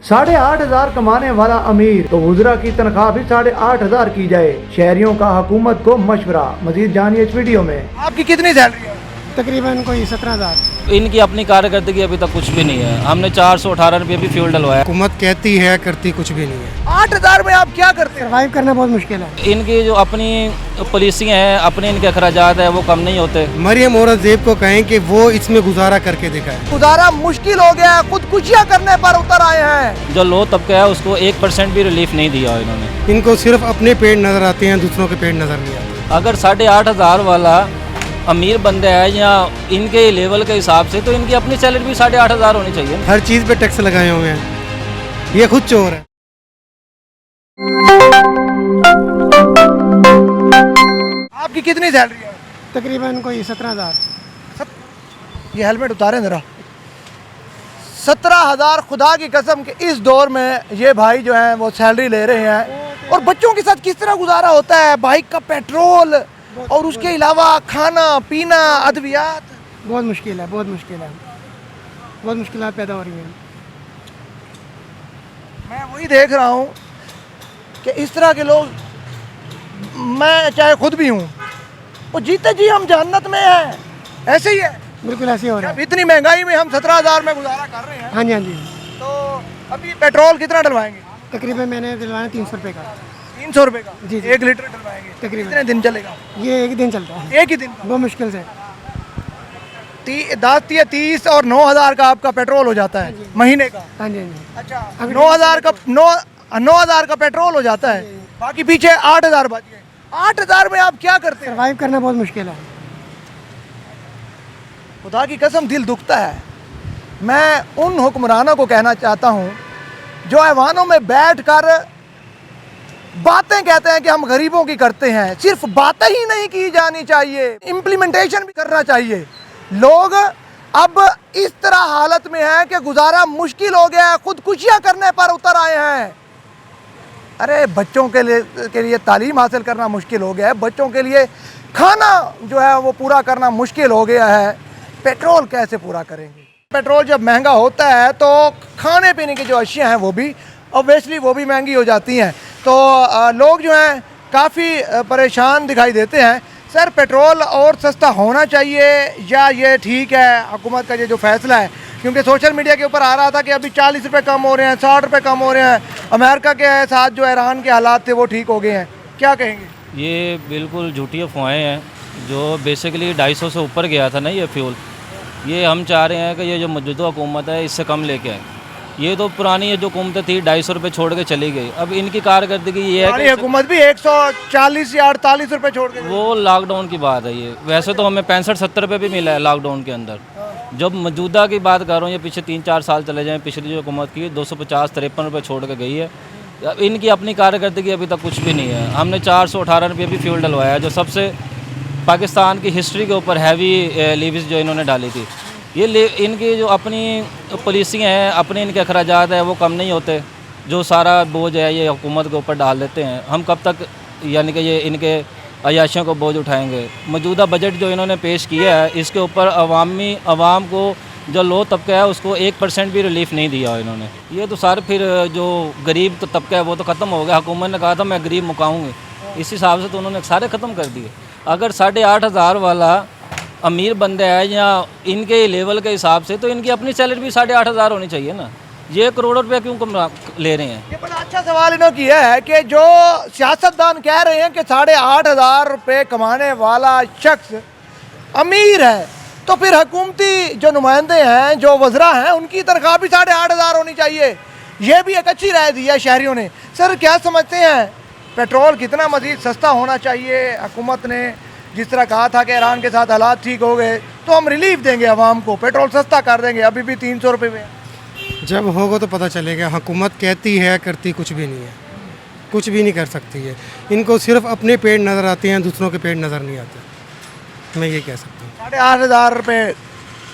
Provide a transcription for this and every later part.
8,500 कमाने वाला अमीर तो वुज़रा की तनख्वाह भी 8,500 की जाए। शहरियों का हुकूमत को मशवरा। मजीद जानिए इस वीडियो में। आपकी कितनी सैलरी है? तकरीबन कोई 17,000। इनकी अपनी कारकर्दगी अभी तक कुछ भी नहीं है। हमने 418 रुपये भी फ्यूल डलवाया। हुकूमत कहती है करती कुछ भी नहीं है। 8,000 में आप क्या करते हैं? सर्वाइव करना बहुत मुश्किल है। इनकी जो अपनी पॉलिसियाँ हैं, अपने इनके अखराजात है, वो कम नहीं होते। मरियम औरंगजेब को कहें कि वो इसमें गुजारा करके दिखाए। गुजारा मुश्किल हो गया, खुदकुशियां करने पर उतर आए हैं। जो लो तबका है उसको 1% भी रिलीफ नहीं दिया इन्होंने। इनको सिर्फ अपने पेड़ नजर आते हैं, दूसरों के पेड़ नजर नहीं आते। अगर 8,500 वाला अमीर बंदे है या इनके लेवल के हिसाब से, तो इनकी अपनी सैलरी भी 8,500 होनी चाहिए। हर चीज़ पे टैक्स लगाए हुए हैं, ये खुद चोर है। आपकी कितनी सैलरी है? तकरीबन कोई 17,000। ये हेलमेट उतारें जरा। 17,000 खुदा की कसम के इस दौर में ये भाई जो है वो सैलरी ले रहे हैं। और बच्चों के साथ किस तरह गुजारा होता है? बाइक का पेट्रोल और उसके अलावा खाना पीना, अद्वियात। बहुत मुश्किल है, बहुत मुश्किल है, बहुत मुश्किलात पैदा हो रही हैं। मैं वही देख रहा हूँ कि इस तरह के लोग, मैं चाहे खुद भी हूँ, वो जीते जी हम जन्नत में हैं, ऐसे ही है। बिल्कुल ऐसे हो रहा अब है। इतनी महंगाई में हम 17,000 में गुजारा कर रहे हैं। हाँ जी, हाँ जी। तो अभी पेट्रोल कितना डलवाएंगे? तकरीबन मैंने दिलवाया 300 रुपये का। 300 रुपये का? जी, जी। 1 लीटर डलवाएंगे। तकरीबन। कितने दिन चलेगा? ये एक दिन चलता है, एक ही दिन का? बहुत मुश्किल से। 30 और 9,000 का आपका पेट्रोल हो जाता है महीने का। हाँ जी, हाँ जी। अच्छा, 9,000 का पेट्रोल हो जाता है, बाकी पीछे 8,000 बच गए। 8,000 में आप क्या करते हैं? सर्वाइव करना बहुत मुश्किल है। खुदा की कसम दिल दुखता है। मैं उन हुक्मरानों को कहना चाहता हूँ जो ऐवानों में बैठकर बातें कहते हैं कि हम गरीबों की करते हैं। सिर्फ बातें ही नहीं की जानी चाहिए, इम्प्लीमेंटेशन भी करना चाहिए। लोग अब इस तरह हालत में हैं कि गुजारा मुश्किल हो गया है, खुदकुशियां करने पर उतर आए हैं। अरे बच्चों के लिए तालीम हासिल करना मुश्किल हो गया है, बच्चों के लिए खाना जो है वो पूरा करना मुश्किल हो गया है। पेट्रोल कैसे पूरा करेंगे? पेट्रोल जब महंगा होता है तो खाने पीने की जो अशियाँ हैं वो भी ऑब्वियसली वो भी महंगी हो जाती हैं। तो लोग जो हैं काफ़ी परेशान दिखाई देते हैं। सर, पेट्रोल और सस्ता होना चाहिए या ये ठीक है हुकूमत का ये जो फैसला है? क्योंकि सोशल मीडिया के ऊपर आ रहा था कि अभी 40 रुपये कम हो रहे हैं, 60 रुपये कम हो रहे हैं। अमेरिका के साथ जो ईरान के हालात थे वो ठीक हो गए हैं, क्या कहेंगे? ये बिल्कुल झूठी अफवाहें हैं। जो बेसिकली 250 से ऊपर गया था ना ये फ्यूल, ये हम चाह रहे हैं कि ये जो मौजूदा हुकूमत है इससे कम लेके आए। ये तो पुरानी ये जो हुकूमत थी 250 रुपये छोड़ के चली गई। अब इनकी कारकर्दगी ये है कि हुकूमत भी 140 या 48 रुपये छोड़ के, वो लॉकडाउन की बात है। ये वैसे तो हमें 65-70 रुपये भी मिला है लॉकडाउन के अंदर। जब मौजूदा की बात कर रहा हूँ, ये पीछे 3-4 साल चले जाएँ, पिछली जो हुकूमत की 250-53 रुपये छोड़ के गई है। अब इनकी अपनी कारकर्दगी अभी तक कुछ भी नहीं है। हमने 418 रुपये भी फ्यूल डलवाया, जो सबसे पाकिस्तान की हिस्ट्री के ऊपर हैवी लीविस जो इन्होंने डाली थी। ये इनकी जो अपनी पॉलिसियाँ हैं, अपने इनके अखराजात है, वो कम नहीं होते। जो सारा बोझ है ये हुकूमत के ऊपर डाल देते हैं। हम कब तक यानी कि ये इनके अयाशियों को बोझ उठाएंगे? मौजूदा बजट जो इन्होंने पेश किया है इसके ऊपर आवाम को जो लो तबका है उसको 1% भी रिलीफ नहीं दिया इन्होंने। ये तो सारे फिर जो गरीब तो तबका है वो तो ख़त्म हो गया। हुकूमत ने कहा था मैं गरीब मुकाऊँगी, इस हिसाब से तो उन्होंने सारे ख़त्म कर दिए। अगर 8,500 वाला अमीर बंदे हैं या इनके लेवल के हिसाब से, तो इनकी अपनी सैलरी भी 8,500 होनी चाहिए ना। ये करोड़ों रुपया क्यों कम ले रहे हैं? ये बड़ा अच्छा सवाल इन्होंने किया है कि जो सियासतदान कह रहे हैं कि 8,500 रुपये कमाने वाला शख्स अमीर है, तो फिर हुकूमती जो नुमाइंदे हैं, जो वज़रा हैं, उनकी तनख्वाह भी 8,500 होनी चाहिए। ये भी एक अच्छी राय दी है शहरियों ने। सर, क्या समझते हैं पेट्रोल कितना मज़ीद सस्ता होना चाहिए? हुकूमत ने जिस तरह कहा था कि ईरान के साथ हालात ठीक हो गए तो हम रिलीफ देंगे आवाम को, पेट्रोल सस्ता कर देंगे, अभी भी 300 रुपये में। जब होगा तो पता चलेगा। हुकूमत कहती है करती कुछ भी नहीं है, कुछ भी नहीं कर सकती है। इनको सिर्फ अपने पेड़ नज़र आते हैं, दूसरों के पेड़ नज़र नहीं आते। मैं ये कह सकता हूँ। 8,500 रुपये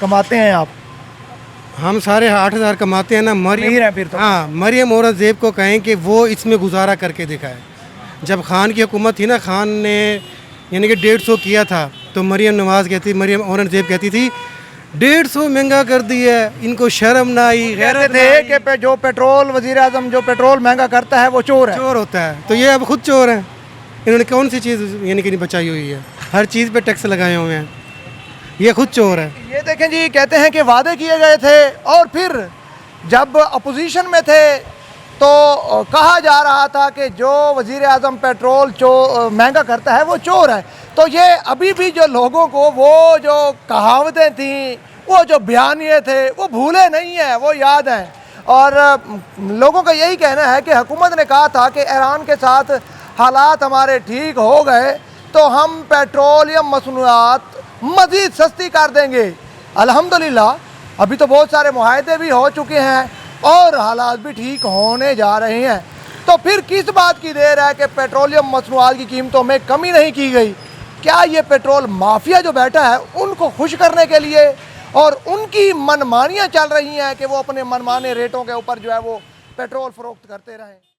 कमाते हैं आप? हम सारे 8,000 कमाते हैं ना। अमीर हैं फिर तो। हाँ, मरियम औरंगजेब को कहें कि वो इसमें गुजारा करके दिखाए। जब खान की हुकूमत थी ना, खान ने यानी कि 150 किया था, तो मरियम औरंगजेब कहती थी 150 महंगा कर दिया है, इनको शर्म ना आई, कहते गैरत ना थे आई। कि जो पेट्रोल वजीर आजम जो पेट्रोल महंगा करता है वो चोर है। चोर होता है, तो ये अब खुद चोर हैं। इन्होंने कौन सी चीज़ यानी कि नहीं बचाई हुई है, हर चीज़ पे टैक्स लगाए हुए हैं, ये खुद चोर है। ये देखें जी, कहते हैं कि वादे किए गए थे और फिर जब अपोजिशन में थे तो कहा जा रहा था कि जो वज़ीर आज़म पेट्रोल महंगा करता है वो चोर है। तो ये अभी भी जो लोगों को वो जो कहावतें थीं, वो जो बयानिए थे, वो भूले नहीं हैं, वो याद हैं। और लोगों का यही कहना है कि हुकूमत ने कहा था कि ईरान के साथ हालात हमारे ठीक हो गए तो हम पेट्रोलियम मसनूआत मज़ीद सस्ती कर देंगे। अल्हम्दुलिल्लाह अभी तो बहुत सारे मुआहदे भी हो चुके हैं और हालात भी ठीक होने जा रहे हैं। तो फिर किस बात की देर है कि पेट्रोलियम मसनूआत की कीमतों में कमी नहीं की गई? क्या ये पेट्रोल माफिया जो बैठा है उनको खुश करने के लिए और उनकी मनमानियाँ चल रही हैं कि वो अपने मनमाने रेटों के ऊपर जो है वो पेट्रोल फ़रोख्त करते रहें?